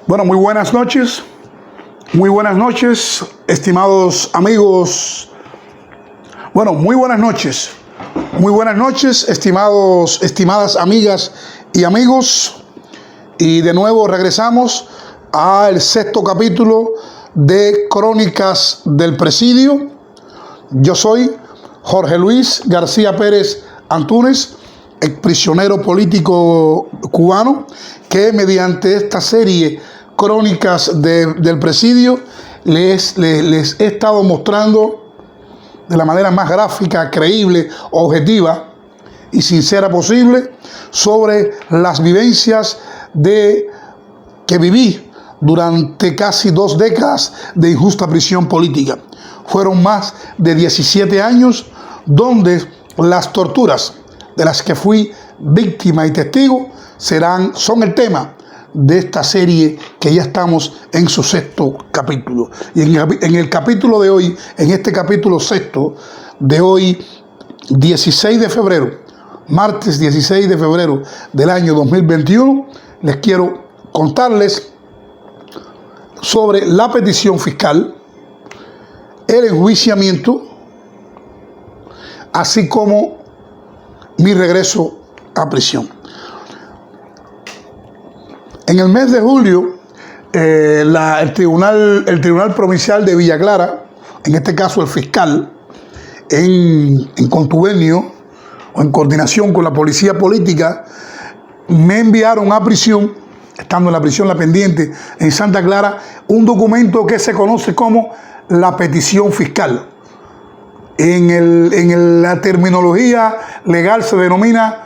Bueno, muy buenas noches, estimados amigos. Bueno, muy buenas noches, estimadas amigas y amigos. Y de nuevo regresamos al sexto capítulo de Crónicas del Presidio. Yo soy Jorge Luis García Pérez Antúnez, exprisionero político cubano, que mediante esta serie Crónicas del Presidio les he estado mostrando de la manera más gráfica, creíble, objetiva y sincera posible sobre las vivencias que viví durante casi 2 décadas de injusta prisión política. Fueron más de 17 años donde las torturas de las que fui víctima y testigo son el tema de esta serie que ya estamos en su sexto capítulo. Y en el capítulo de hoy, en este capítulo sexto de hoy, 16 de febrero, martes 16 de febrero del año 2021, les quiero contarles sobre la petición fiscal, el enjuiciamiento, así como mi regreso a prisión. En el mes de julio, el Tribunal Provincial de Villa Clara, en este caso el fiscal, en contubernio o en coordinación con la policía política, me enviaron a prisión, estando en la prisión La Pendiente, en Santa Clara, un documento que se conoce como la petición fiscal. En la terminología legal se denomina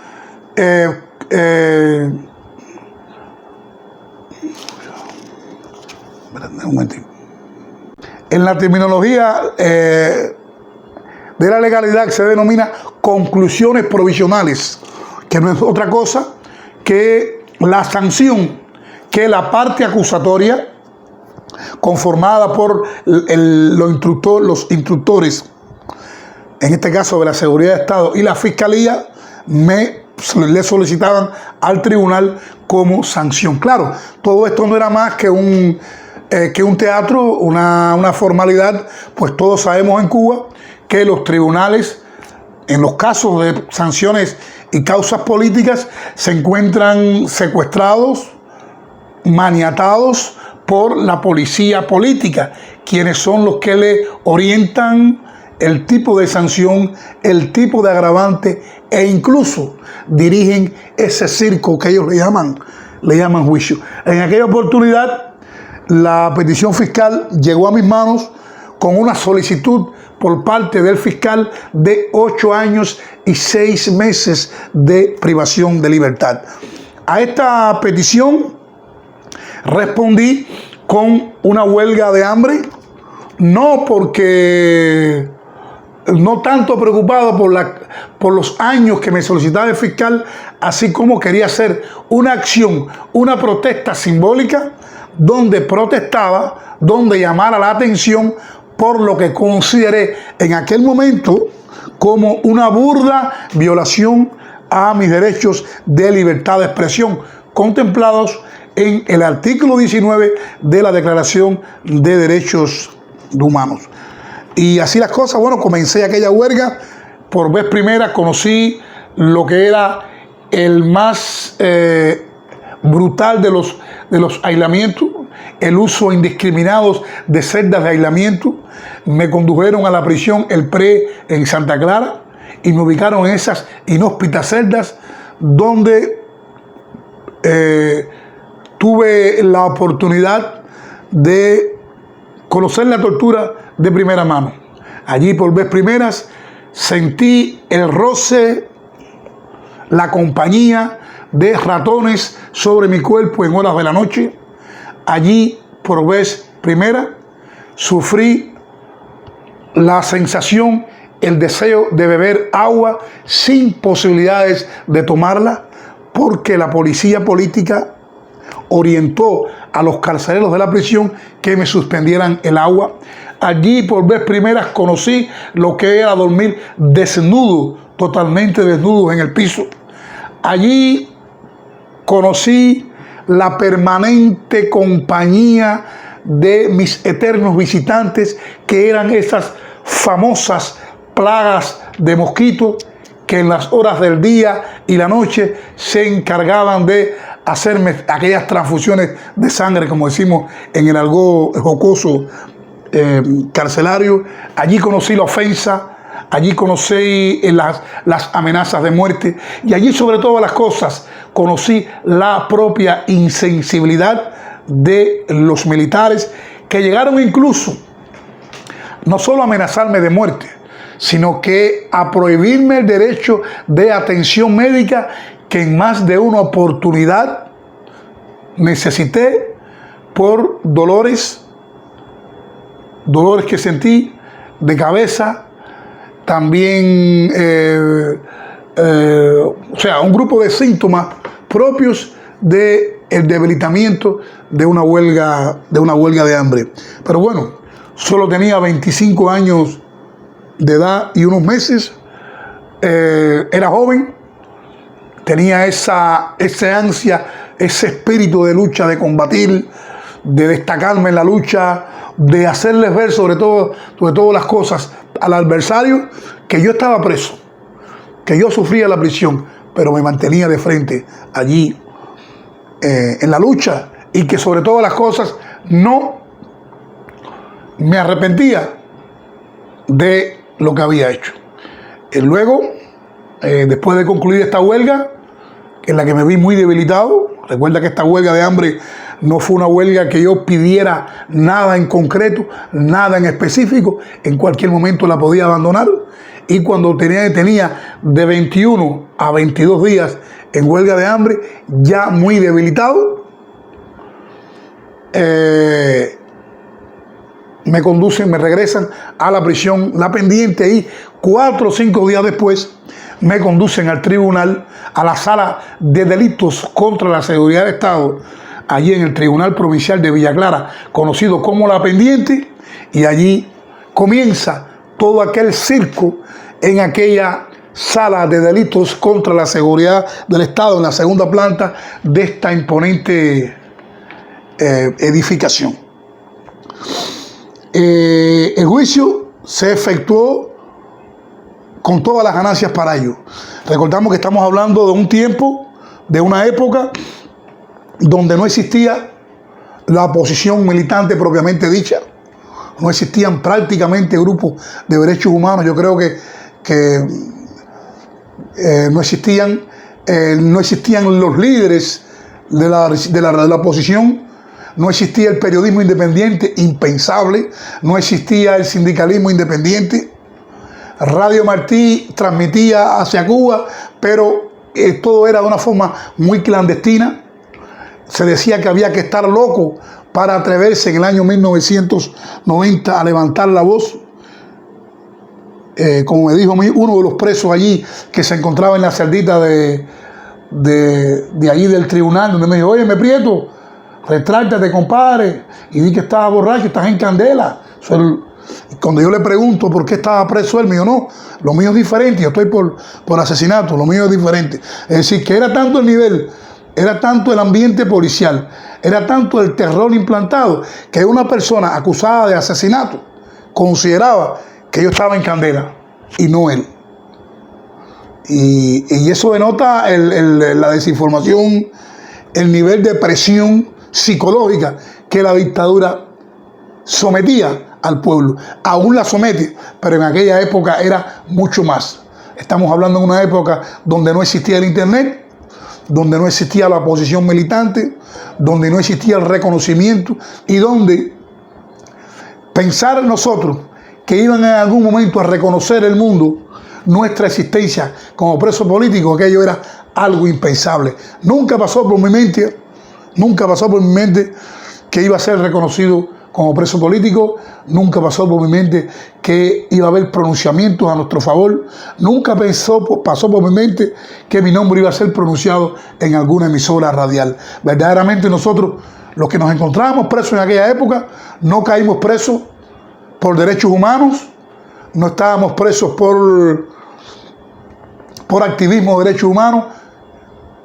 en la terminología de la legalidad se denomina conclusiones provisionales, que no es otra cosa que la sanción que la parte acusatoria, conformada por los instructores, en este caso de la Seguridad de Estado y la Fiscalía, le solicitaban al tribunal como sanción. Claro, todo esto no era más que un teatro, una formalidad, pues todos sabemos en Cuba que los tribunales, en los casos de sanciones y causas políticas, se encuentran secuestrados, maniatados por la policía política, quienes son los que le orientan el tipo de sanción, el tipo de agravante e incluso dirigen ese circo que ellos le llaman juicio. En aquella oportunidad, la petición fiscal llegó a mis manos con una solicitud por parte del fiscal de 8 años y 6 meses de privación de libertad. A esta petición respondí con una huelga de hambre, no tanto preocupado por los años que me solicitaba el fiscal, así como quería hacer una acción, una protesta simbólica, donde protestaba, donde llamara la atención por lo que consideré en aquel momento como una burda violación a mis derechos de libertad de expresión, contemplados en el artículo 19 de la Declaración de Derechos Humanos. Y así las cosas, bueno, comencé aquella huelga. Por vez primera conocí lo que era el más brutal de los aislamientos, el uso indiscriminado de celdas de aislamiento. Me condujeron a la prisión El Pre en Santa Clara y me ubicaron en esas inhóspitas celdas donde tuve la oportunidad de conocer la tortura de primera mano. Allí por vez primeras sentí el roce, la compañía de ratones sobre mi cuerpo en horas de la noche. Allí por vez primera sufrí la sensación, el deseo de beber agua sin posibilidades de tomarla, porque la policía política orientó a los carceleros de la prisión que me suspendieran el agua. Allí por vez primeras conocí lo que era dormir desnudo, totalmente desnudo en el piso. Allí conocí la permanente compañía de mis eternos visitantes, que eran esas famosas plagas de mosquitos que en las horas del día y la noche se encargaban de hacerme aquellas transfusiones de sangre, como decimos en el argot jocoso carcelario. Allí conocí la ofensa, allí conocí las amenazas de muerte, y allí, sobre todas las cosas, conocí la propia insensibilidad de los militares, que llegaron incluso no solo a amenazarme de muerte, sino que a prohibirme el derecho de atención médica que en más de una oportunidad necesité por dolores que sentí de cabeza, también, o sea, un grupo de síntomas propios del debilitamiento de una huelga de hambre. Pero bueno, solo tenía 25 años de edad y unos meses, era joven, tenía esa ansia, ese espíritu de lucha, de combatir, de destacarme en la lucha, de hacerles ver sobre todo las cosas al adversario que yo estaba preso, que yo sufría la prisión, pero me mantenía de frente allí en la lucha, y que sobre todas las cosas no me arrepentía de lo que había hecho. Luego, después de concluir esta huelga, en la que me vi muy debilitado, recuerda que esta huelga de hambre no fue una huelga que yo pidiera nada en concreto, nada en específico, en cualquier momento la podía abandonar, y cuando tenía de 21 a 22 días en huelga de hambre, ya muy debilitado, me conducen, me regresan a la prisión La Pendiente, y 4 o 5 días después me conducen al tribunal, a la sala de delitos contra la seguridad del Estado, allí en el Tribunal Provincial de Villa Clara, conocido como La Pendiente, y allí comienza todo aquel circo en aquella sala de delitos contra la seguridad del Estado, en la segunda planta de esta imponente edificación. El juicio se efectuó con todas las ganancias para ello. Recordamos que estamos hablando de un tiempo, de una época donde no existía la oposición militante propiamente dicha, no existían prácticamente grupos de derechos humanos. Yo creo que no existían los líderes de la oposición. No existía el periodismo independiente, impensable. No existía el sindicalismo independiente. Radio Martí transmitía hacia Cuba, pero todo era de una forma muy clandestina. Se decía que había que estar loco para atreverse en el año 1990 a levantar la voz. Como me dijo uno de los presos allí, que se encontraba en la celdita de allí del tribunal, donde me dijo: oye, Prieto, retráctate, compadre, y di que estaba borracho, estás en candela. Cuando yo le pregunto por qué estaba preso él, me dijo: no, lo mío es diferente, yo estoy por asesinato, lo mío es diferente. Es decir, que era tanto el nivel, era tanto el ambiente policial, era tanto el terror implantado, que una persona acusada de asesinato consideraba que yo estaba en candela y no él. Y eso denota la desinformación, el nivel de presión psicológica que la dictadura sometía al pueblo. Aún la somete, pero en aquella época era mucho más. Estamos hablando de una época donde no existía el internet, donde no existía la oposición militante, donde no existía el reconocimiento, y donde pensar nosotros que iban en algún momento a reconocer el mundo nuestra existencia como preso político, aquello era algo impensable. Nunca pasó por mi mente que iba a ser reconocido como preso político, nunca pasó por mi mente que iba a haber pronunciamientos a nuestro favor, nunca pasó por mi mente que mi nombre iba a ser pronunciado en alguna emisora radial. Verdaderamente nosotros, los que nos encontrábamos presos en aquella época, no caímos presos por derechos humanos, no estábamos presos por activismo de derechos humanos,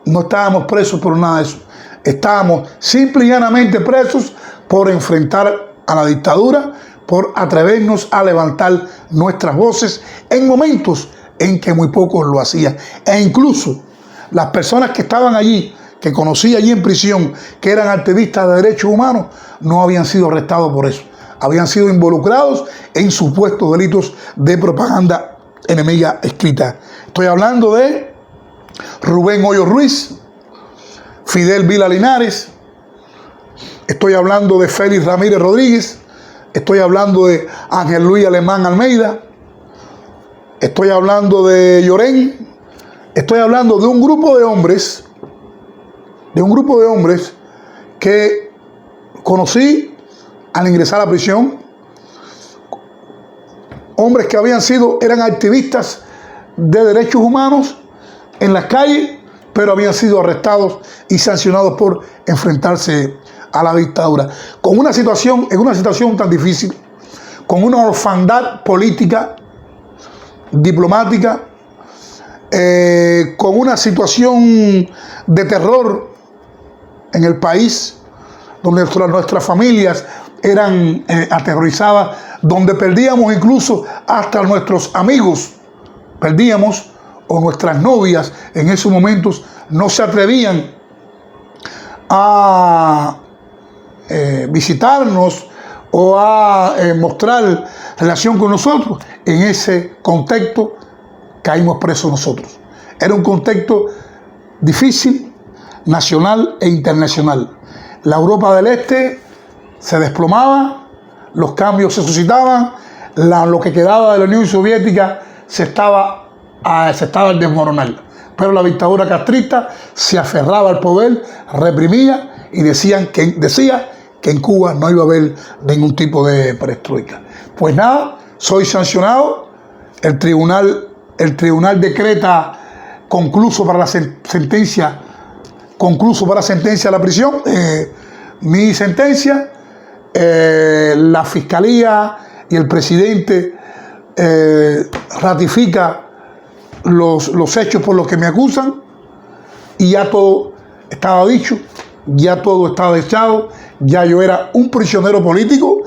no estábamos presos por nada de eso. Estábamos simple y llanamente presos por enfrentar a la dictadura, por atrevernos a levantar nuestras voces en momentos en que muy pocos lo hacían. E incluso las personas que estaban allí, que conocí allí en prisión, que eran activistas de derechos humanos, no habían sido arrestados por eso. Habían sido involucrados en supuestos delitos de propaganda enemiga escrita. Estoy hablando de Rubén Hoyo Ruiz, Fidel Vila Linares, estoy hablando de Félix Ramírez Rodríguez, estoy hablando de Ángel Luis Alemán Almeida, estoy hablando de Llorén, estoy hablando de un grupo de hombres, que conocí al ingresar a la prisión, hombres que eran activistas de derechos humanos en las calles, pero habían sido arrestados y sancionados por enfrentarse a la dictadura. En una situación tan difícil, con una orfandad política, diplomática, con una situación de terror en el país, donde nuestras familias eran aterrorizadas, donde perdíamos incluso hasta nuestros amigos, o nuestras novias en esos momentos no se atrevían a visitarnos o a mostrar relación con nosotros. En ese contexto caímos presos nosotros. Era un contexto difícil, nacional e internacional. La Europa del Este se desplomaba, los cambios se suscitaban, lo que quedaba de la Unión Soviética se estaba al desmoronar. Pero la dictadura castrista se aferraba al poder, reprimía y decía que en Cuba no iba a haber ningún tipo de perestroika. Pues nada, soy sancionado, el tribunal decreta concluso para la sentencia a la prisión, mi sentencia, la fiscalía y el presidente ratifica los hechos por los que me acusan, y ya todo estaba dicho, ya todo estaba echado, ya yo era un prisionero político,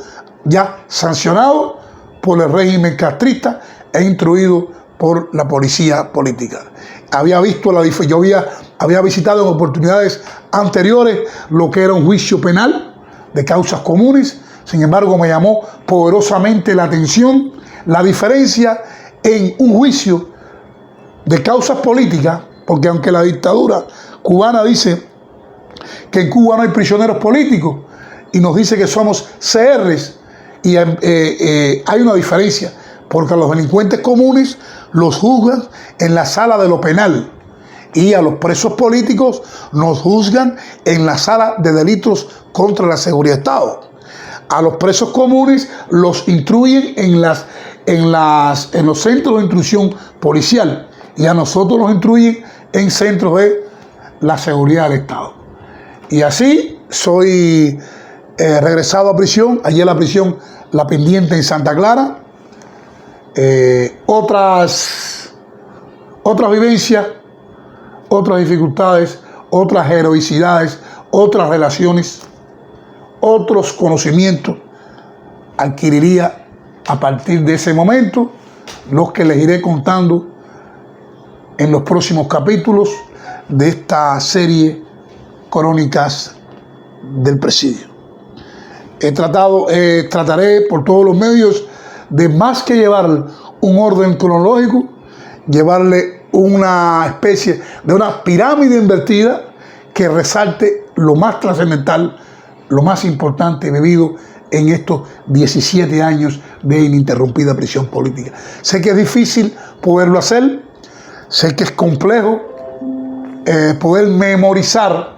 ya sancionado por el régimen castrista e instruido por la policía política. Había visitado en oportunidades anteriores lo que era un juicio penal de causas comunes. Sin embargo, me llamó poderosamente la atención la diferencia en un juicio de causas políticas, porque aunque la dictadura cubana dice que en Cuba no hay prisioneros políticos y nos dice que somos CRs, y hay una diferencia, porque a los delincuentes comunes los juzgan en la sala de lo penal y a los presos políticos nos juzgan en la sala de delitos contra la seguridad de Estado. A los presos comunes los instruyen en los centros de instrucción policial, y a nosotros nos instruyen en centros de la seguridad del Estado. Y así soy regresado a prisión. Allí en la prisión La Pendiente en Santa Clara. Otras vivencias, otras dificultades, otras heroicidades, otras relaciones, otros conocimientos adquiriría a partir de ese momento, los que les iré contando en los próximos capítulos de esta serie Crónicas del Presidio. Trataré por todos los medios de, más que llevar un orden cronológico, llevarle una especie de una pirámide invertida que resalte lo más trascendental, lo más importante vivido en estos 17 años de ininterrumpida prisión política. Sé que es difícil poderlo hacer, sé que es complejo poder memorizar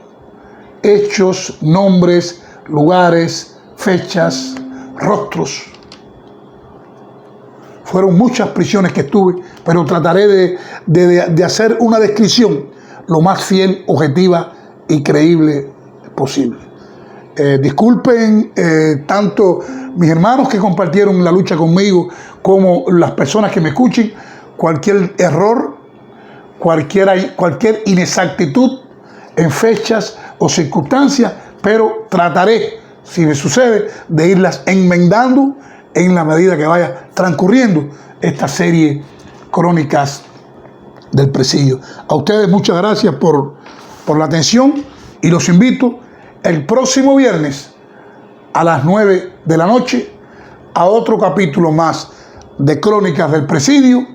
hechos, nombres, lugares, fechas, rostros. Fueron muchas prisiones que estuve, pero trataré de hacer una descripción lo más fiel, objetiva y creíble posible. Disculpen tanto mis hermanos que compartieron la lucha conmigo como las personas que me escuchen. Cualquier error, cualquier inexactitud en fechas o circunstancias, pero trataré, si me sucede, de irlas enmendando en la medida que vaya transcurriendo esta serie Crónicas del Presidio. A ustedes muchas gracias por la atención y los invito el próximo viernes a las 9 de la noche a otro capítulo más de Crónicas del Presidio.